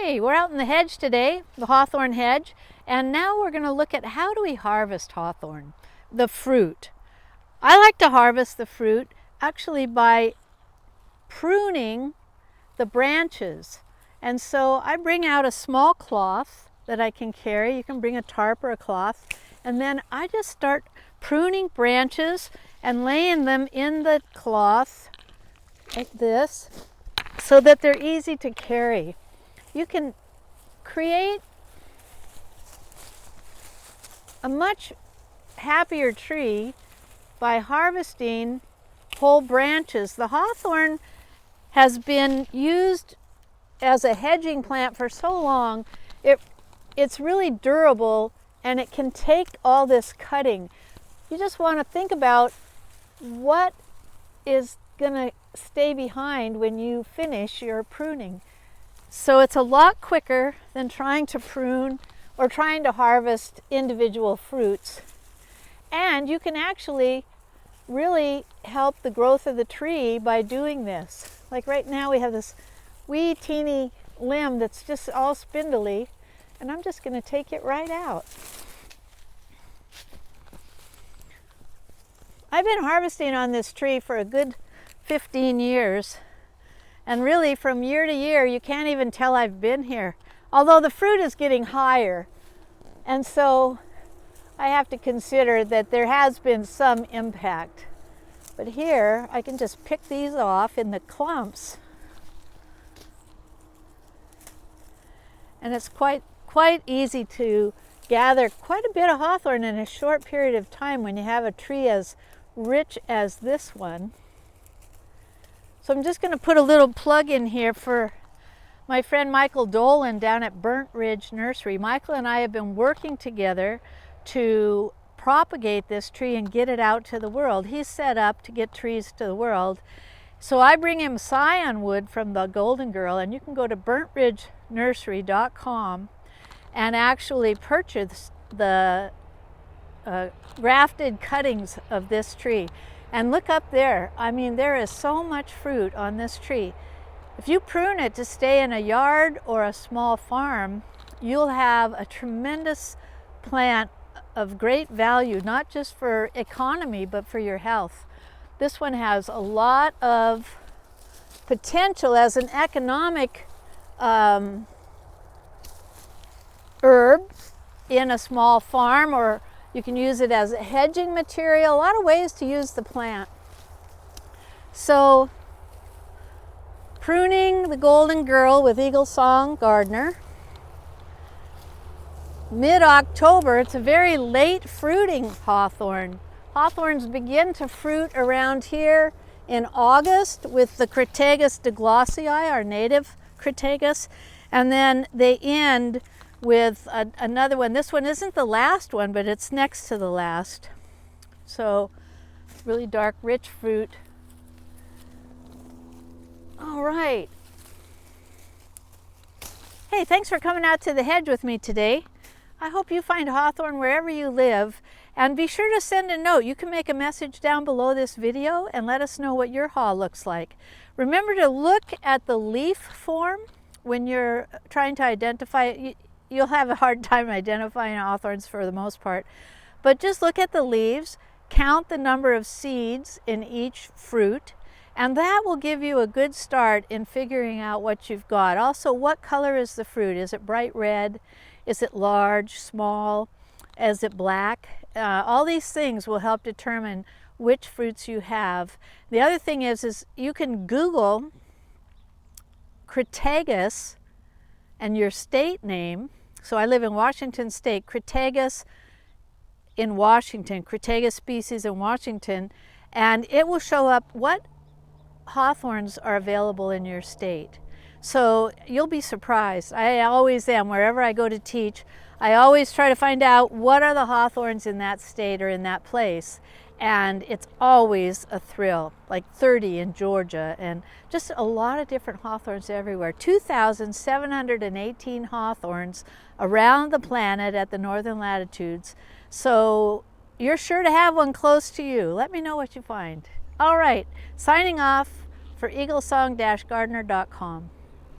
Hey, we're out in the hedge today, the hawthorn hedge, and now we're going to look at how do we harvest hawthorn, the fruit. I like to harvest the fruit actually by pruning the branches. And so I bring out a small cloth that I can carry. You can bring a tarp or a cloth. And then I just start pruning branches and laying them in the cloth like this so that they're easy to carry. You can create a much happier tree by harvesting whole branches. The hawthorn has been used as a hedging plant for so long. It's really durable and it can take all this cutting. You just want to think about what is going to stay behind when you finish your pruning. So it's a lot quicker than trying to prune or trying to harvest individual fruits. And you can actually really help the growth of the tree by doing this. Like right now we have this wee teeny limb that's just all spindly, and I'm just going to take it right out. I've been harvesting on this tree for a good 15 years. And really, from year to year, you can't even tell I've been here. Although the fruit is getting higher. And so I have to consider that there has been some impact. But here, I can just pick these off in the clumps. And it's quite easy to gather quite a bit of hawthorn in a short period of time when you have a tree as rich as this one. So I'm just going to put a little plug in here for my friend Michael Dolan down at Burnt Ridge Nursery. Michael and I have been working together to propagate this tree and get it out to the world. He's set up to get trees to the world. So I bring him scion wood from the Golden Girl, and you can go to burntridgenursery.com and actually purchase the grafted cuttings of this tree. And look up there. I mean, there is so much fruit on this tree. If you prune it to stay in a yard or a small farm, you'll have a tremendous plant of great value, not just for economy, but for your health. This one has a lot of potential as an economic herb in a small farm, or you can use it as a hedging material, a lot of ways to use the plant. So, pruning the Golden Girl with EagleSong Gardener. Mid-October, it's a very late fruiting hawthorn. Hawthorns begin to fruit around here in August with the Crataegus deglossii, our native Crataegus, and then they end with another one. This one isn't the last one, but it's next to the last. So really dark, rich fruit. All right. Hey, thanks for coming out to the hedge with me today. I hope you find hawthorn wherever you live, and be sure to send a note. You can make a message down below this video and let us know what your haw looks like. Remember to look at the leaf form when you're trying to identify it. You'll have a hard time identifying hawthorns for the most part, but just look at the leaves, count the number of seeds in each fruit, and that will give you a good start in figuring out what you've got. Also, what color is the fruit? Is it bright red? Is it large, small? Is it black? All these things will help determine which fruits you have. The other thing is you can Google Crataegus and your state name. So I live in Washington State, Crataegus in Washington, Crataegus species in Washington, and it will show up what hawthorns are available in your state. So you'll be surprised. I always am. Wherever I go to teach, I always try to find out what are the hawthorns in that state or in that place. And it's always a thrill, like 30 in Georgia, and just a lot of different hawthorns everywhere. 2,718 hawthorns around the planet at the northern latitudes. So you're sure to have one close to you. Let me know what you find. All right, signing off for EagleSong-Gardener.com.